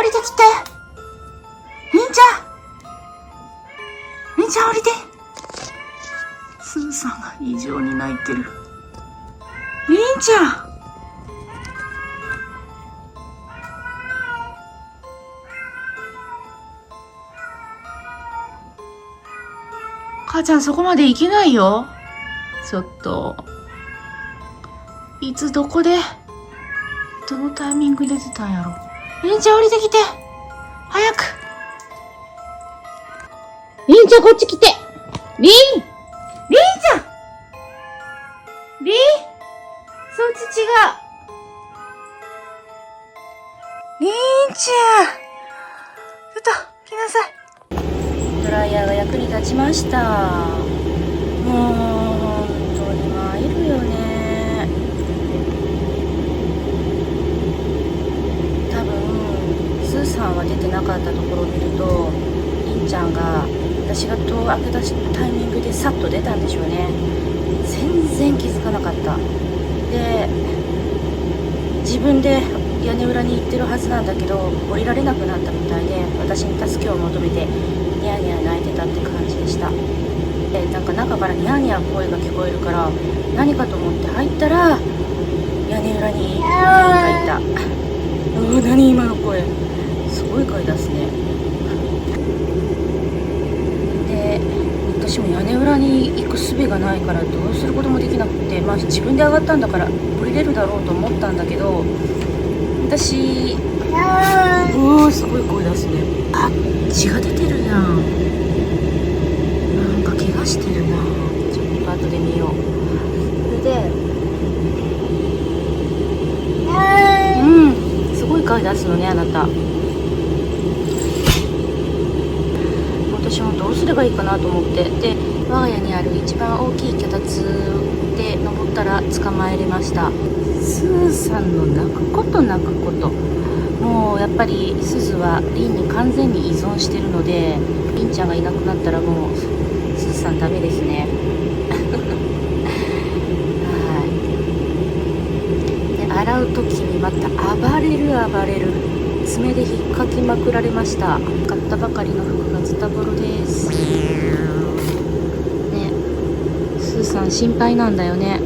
りてきて。りんちゃん。りんちゃん降りて。すーさんが異常に泣いてる。りんちゃん。母ちゃんそこまで行けないよ。ちょっと。いつどこで、どのタイミングで出たんやろ。りんちゃん降りてきて。早く。りんちゃんこっち来て。りんちゃんりんそっち違う。りんちゃん。ちょっと、来なさい。ドライヤーが役に立ちました。もう、本当に参るよね。多分、スーさんは出てなかったところを見ると、りんちゃんが、私が戸を開けたタイミングでさっと出たんでしょうね。全然気づかなかった。で、自分で屋根裏に行ってるはずなんだけど、降りられなくなったみたいで、私に助けを求めて、ニヤニヤ泣いてたって感じでした。で、なんか中からニヤニヤ声が聞こえるから、何かと思って入ったら、屋根裏に人がいた。何今の声。すごい声出すね。で、私も屋根裏に行く術がないからどうすることもできなくて、まあ自分で上がったんだから降りれるだろうと思ったんだけど、私、すごい声出すね。あ、血が出てるやん。なんか怪我してるな。ちょっと後で見よう。それで、すごい声出すのね、あなた。私もどうすればいいかなと思って、で、我が家にある一番大きい脚立で登ったら捕まえれました。スーさんの泣くこと泣くこと、もうやっぱりすずはリンに完全に依存してるので、リンちゃんがいなくなったらもうすずさんダメですね。はい。で、洗う時にまた暴れる。爪で引っかきまくられました。買ったばかりの服がズタボロです。ね、スーさん心配なんだよね。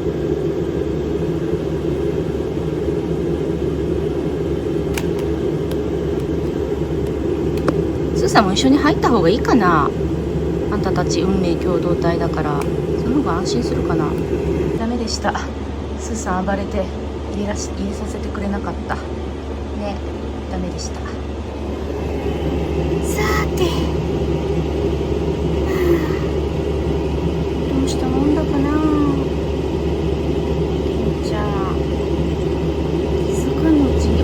スーさんも一緒に入った方がいいかな。あんたたち運命共同体だから、その方が安心するかな。ダメでした。スーさん暴れて入れさせてくれなかったね。ダメでした。さて、どうしたもんだかな。りんちゃん、気づかぬうちに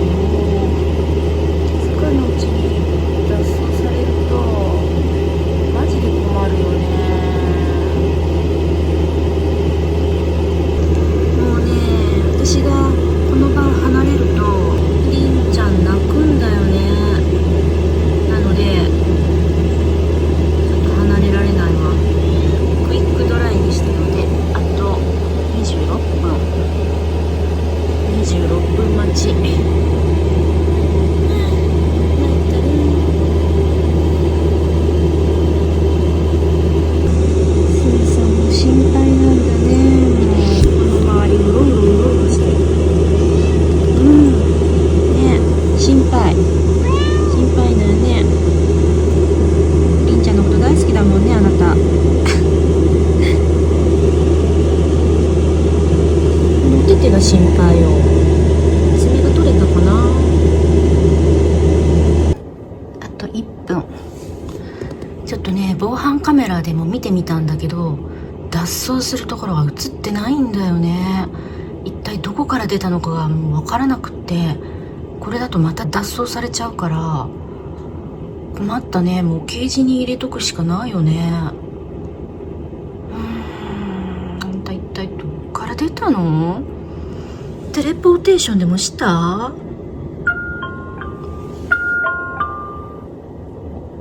脱走されるとマジで困るよね。もうね、私がこの場を離れるとりんちゃん泣くんだよね。なのでちょっと離れられないわ。クイックドライにしたので、あと26分待ち。が心配よ。爪が取れたかな。あと1分。ちょっとね、防犯カメラでも見てみたんだけど、脱走するところが映ってないんだよね。一体どこから出たのかがもう分からなくって、これだとまた脱走されちゃうから困ったね。もうケージに入れとくしかないよね。あんた一体どこから出たの？テレポーテーションでもした？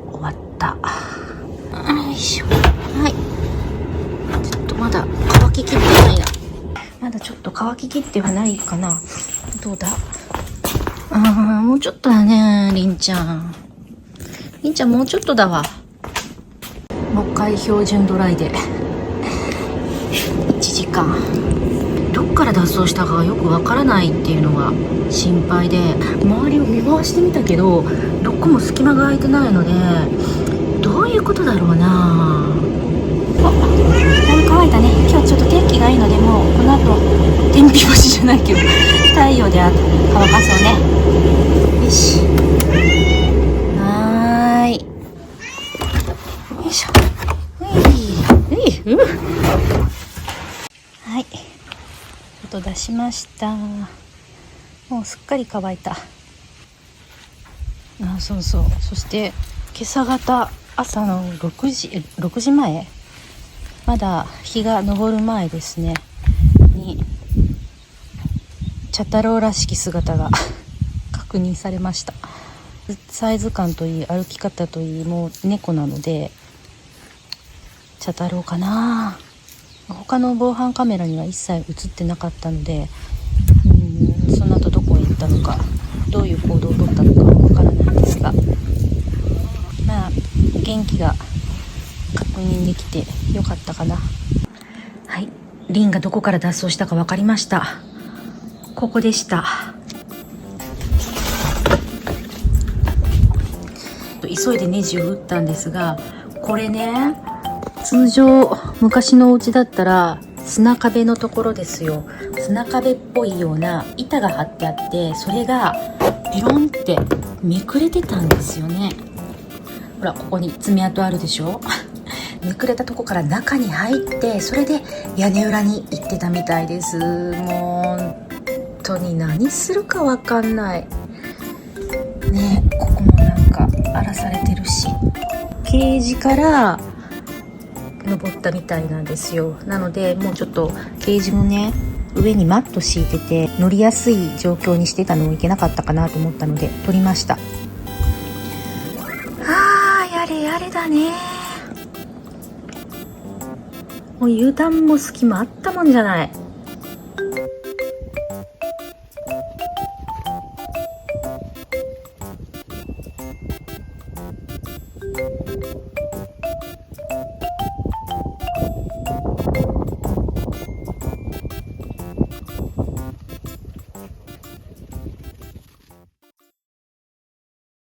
終わった。よいしょ。はい。ちょっとまだ乾ききってないな。まだちょっと乾ききってはないかな。どうだ？もうちょっとだね、りんちゃん。りんちゃんもうちょっとだわ。もう一回標準ドライで1時間。どっから脱走したかがよくわからないっていうのが心配で、周りを見回してみたけどどこも隙間が空いてないので、どういうことだろうな。だいぶ乾いたね。今日ちょっと天気がいいので、もうこの後天日干しじゃないけど太陽で乾かそうね。よし、はーい、よいしょ。はい、外出しました。もうすっかり乾いた。そうそう。そして今朝方、朝の6時前、まだ日が昇る前ですねに、茶太郎らしき姿が確認されました。サイズ感といい、歩き方といい、もう猫なので茶太郎かな。他の防犯カメラには一切映ってなかったので、その後どこへ行ったのか、どういう行動をとったのかはわからないですが、まあ元気が確認できてよかったかな。はい、リンがどこから脱走したか分かりました。ここでした。急いでネジを打ったんですが、これね、通常昔のお家だったら砂壁のところですよ、砂壁っぽいような板が張ってあって、それがペロンってめくれてたんですよね。ほら、ここに爪痕あるでしょめくれたとこから中に入って、それで屋根裏に行ってたみたいです。もう本当に何するかわかんないね。ここもなんか荒らされてるし、ケージから登ったみたいなんですよ。なのでもうちょっとケージもね、上にマット敷いてて乗りやすい状況にしてたのもいけなかったかなと思ったので取りました。やれやれだね。もう油断も隙間あったもんじゃない。